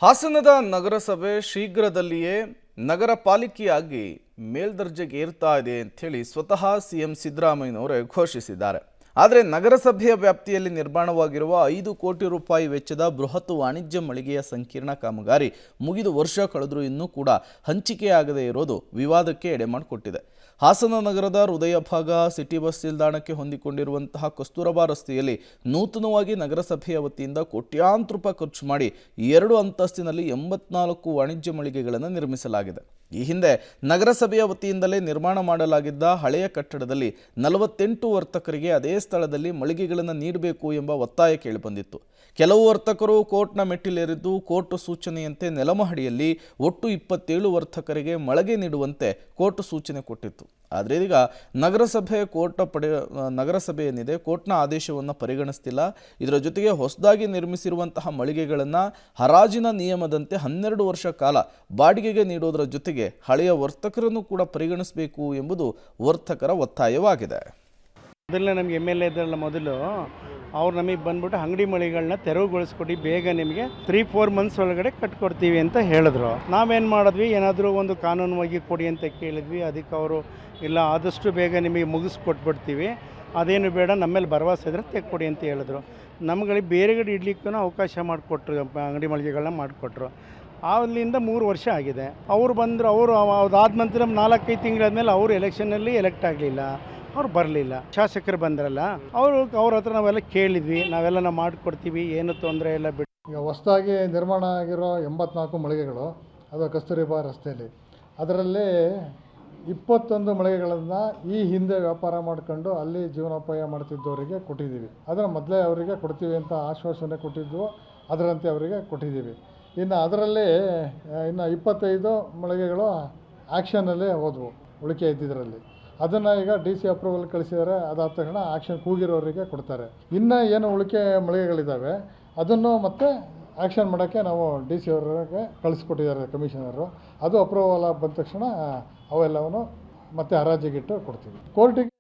ಹಾಸನದ ನಗರಸಭೆ ಶೀಘ್ರದಲ್ಲಿಯೇ ನಗರ ಪಾಲಿಕೆಯಾಗಿ ಮೇಲ್ದರ್ಜೆಗೆ ಏರ್ತಾ ಇದೆ ಅಂಥೇಳಿ ಸ್ವತಃ ಸಿಎಂ ಸಿದ್ದರಾಮಯ್ಯನವರೇ ಘೋಷಿಸಿದ್ದಾರೆ. ಆದರೆ ನಗರಸಭೆಯ ವ್ಯಾಪ್ತಿಯಲ್ಲಿ ನಿರ್ಮಾಣವಾಗಿರುವ 5 ಕೋಟಿ ರೂಪಾಯಿ ವೆಚ್ಚದ ಬೃಹತ್ ವಾಣಿಜ್ಯ ಮಳಿಗೆಯ ಸಂಕೀರ್ಣ ಕಾಮಗಾರಿ ಮುಗಿದು ವರ್ಷ ಕಳೆದರೂ ಇನ್ನೂ ಕೂಡ ಹಂಚಿಕೆಯಾಗದೇ ಇರೋದು ವಿವಾದಕ್ಕೆ ಎಡೆಮಾಡಿಕೊಟ್ಟಿದೆ. ಹಾಸನ ನಗರದ ಹೃದಯ ಭಾಗ ಸಿಟಿ ಬಸ್ ನಿಲ್ದಾಣಕ್ಕೆ ಹೊಂದಿಕೊಂಡಿರುವಂತಹ ಕಸ್ತೂರಬಾ ರಸ್ತೆಯಲ್ಲಿ ನೂತನವಾಗಿ ನಗರಸಭೆಯ ವತಿಯಿಂದ ಕೋಟ್ಯಾಂತರ ರೂಪಾಯಿ ಖರ್ಚು ಮಾಡಿ 2 ಅಂತಸ್ತಿನಲ್ಲಿ 84 ವಾಣಿಜ್ಯ ಮಳಿಗೆಗಳನ್ನು ನಿರ್ಮಿಸಲಾಗಿದೆ. ಈ ಹಿಂದೆ ನಗರಸಭೆಯ ವತಿಯಿಂದಲೇ ನಿರ್ಮಾಣ ಮಾಡಲಾಗಿದ್ದ ಹಳೆಯ ಕಟ್ಟಡದಲ್ಲಿ 48 ವರ್ತಕರಿಗೆ ಅದೇ ಸ್ಥಳದಲ್ಲಿ ಮಳಿಗೆಗಳನ್ನು ನೀಡಬೇಕು ಎಂಬ ಒತ್ತಾಯ ಕೇಳಿಬಂದಿತ್ತು. ಕೆಲವು ವರ್ತಕರು ಕೋರ್ಟ್ನ ಮೆಟ್ಟಿಲೇರಿದ್ದು ಕೋರ್ಟ್ ಸೂಚನೆಯಂತೆ ನೆಲಮಹಡಿಯಲ್ಲಿ ಒಟ್ಟು 27 ವರ್ತಕರಿಗೆ ಮಳಿಗೆ ನೀಡುವಂತೆ ಕೋರ್ಟ್ ಸೂಚನೆ ಕೊಟ್ಟಿತ್ತು. ಆದರೆ ಈಗ ನಗರಸಭೆ ಏನಿದೆ ಕೋರ್ಟ್ನ ಆದೇಶವನ್ನು ಪರಿಗಣಿಸ್ತಿಲ್ಲ. ಇದರ ಜೊತೆಗೆ ಹೊಸದಾಗಿ ನಿರ್ಮಿಸಿರುವಂತಹ ಮಳಿಗೆಗಳನ್ನು ಹರಾಜಿನ ನಿಯಮದಂತೆ 12 ವರ್ಷ ಕಾಲ ಬಾಡಿಗೆಗೆ ನೀಡೋದರ ಜೊತೆಗೆ ಹಳೆಯ ವರ್ತಕರನ್ನು ಕೂಡ ಪರಿಗಣಿಸಬೇಕು ಎಂಬುದು ವರ್ತಕರ ಒತ್ತಾಯವಾಗಿದೆ. ಮೊದಲನೇ ನಮಗೆ MLA ಇದ್ರಲ್ಲ ಮೊದಲು ಅವ್ರು ನಮಗೆ ಬಂದ್ಬಿಟ್ಟು ಅಂಗಡಿ ಮಳಿಗಳನ್ನ ತೆರವುಗೊಳಿಸ್ಕೊಟ್ಟು ಬೇಗ ನಿಮಗೆ 3-4 ಮಂತ್ಸ್ ಒಳಗಡೆ ಕಟ್ಕೊಡ್ತೀವಿ ಅಂತ ಹೇಳಿದ್ರು. ನಾವೇನು ಮಾಡಿದ್ವಿ, ಏನಾದರೂ ಒಂದು ಕಾನೂನುವಾಗಿ ಕೊಡಿ ಅಂತ ಕೇಳಿದ್ವಿ. ಅದಕ್ಕೆ ಅವರು ಇಲ್ಲ, ಆದಷ್ಟು ಬೇಗ ನಿಮಗೆ ಮುಗಿಸ್ಕೊಟ್ಬಿಡ್ತೀವಿ, ಅದೇನು ಬೇಡ, ನಮ್ಮೇಲೆ ಭರವಸೆ ಇದ್ರೆ ತೆಕ್ಕೊಡಿ ಅಂತ ಹೇಳಿದ್ರು. ನಮ್ಗಳಿಗೆ ಬೇರೆ ಕಡೆ ಇಡ್ಲಿಕ್ಕೂ ಅವಕಾಶ ಮಾಡಿಕೊಟ್ರು, ಅಂಗಡಿ ಮಳಿಗೆಗಳನ್ನ ಮಾಡಿಕೊಟ್ರು. ಅಲ್ಲಿಂದ 3 ವರ್ಷ ಆಗಿದೆ. ಅವರು ಬಂದರು, ಅದಾದ ನಂತರ 4-5 ತಿಂಗಳಾದ್ಮೇಲೆ ಅವರು ಎಲೆಕ್ಷನ್ನಲ್ಲಿ ಎಲೆಕ್ಟ್ ಆಗಲಿಲ್ಲ, ಅವ್ರು ಬರಲಿಲ್ಲ. ಶಾಸಕರು ಬಂದ್ರಲ್ಲ, ಅವ್ರ ಹತ್ರ ನಾವೆಲ್ಲ ಕೇಳಿದ್ವಿ, ನಾವು ಮಾಡಿಕೊಡ್ತೀವಿ, ಏನು ತೊಂದರೆ ಇಲ್ಲ ಬಿಟ್ಟು. ಈಗ ಹೊಸದಾಗಿ ನಿರ್ಮಾಣ ಆಗಿರೋ 84 ಮಳಿಗೆಗಳು ಅದು ಕಸ್ತೂರಿಬಾ ರಸ್ತೆಯಲ್ಲಿ, ಅದರಲ್ಲಿ 21 ಮಳಿಗೆಗಳನ್ನು ಈ ಹಿಂದೆ ವ್ಯಾಪಾರ ಮಾಡ್ಕೊಂಡು ಅಲ್ಲಿ ಜೀವನೋಪಾಯ ಮಾಡ್ತಿದ್ದವರಿಗೆ ಕೊಟ್ಟಿದ್ದೀವಿ. ಅದನ್ನು ಮೊದಲೇ ಅವರಿಗೆ ಕೊಡ್ತೀವಿ ಅಂತ ಆಶ್ವಾಸನೆ ಕೊಟ್ಟಿದ್ವು, ಅದರಂತೆ ಅವರಿಗೆ ಕೊಟ್ಟಿದ್ದೀವಿ. ಇನ್ನು ಅದರಲ್ಲಿ ಇನ್ನು 25 ಮಳಿಗೆಗಳು ಆ್ಯಕ್ಷನಲ್ಲೇ ಹೋದವು ಉಳಿಕೆ ಇದ್ದಿದ್ದರಲ್ಲಿ. ಅದನ್ನು ಈಗ DC ಅಪ್ರೂವಲ್ ಕಳಿಸಿದ್ದಾರೆ. ಅದಾದ ತಕ್ಷಣ ಆ್ಯಕ್ಷನ್ ಕೂಗಿರೋರಿಗೆ ಕೊಡ್ತಾರೆ. ಇನ್ನು ಏನು ಉಳಿಕೆ ಮಳಿಗೆಗಳಿದ್ದಾವೆ ಅದನ್ನು ಮತ್ತೆ ಆ್ಯಕ್ಷನ್ ಮಾಡೋಕ್ಕೆ ನಾವು DC ಅವರಿಗೆ ಕಳಿಸ್ಕೊಟ್ಟಿದ್ದಾರೆ ಕಮಿಷನರು. ಅದು ಅಪ್ರೂವಲ್ ಬಂದ ತಕ್ಷಣ ಅವೆಲ್ಲವನ್ನು ಮತ್ತೆ ಹರಾಜಿಗಿಟ್ಟು ಕೊಡ್ತೀವಿ. ಕೋರ್ಟಿಗೆ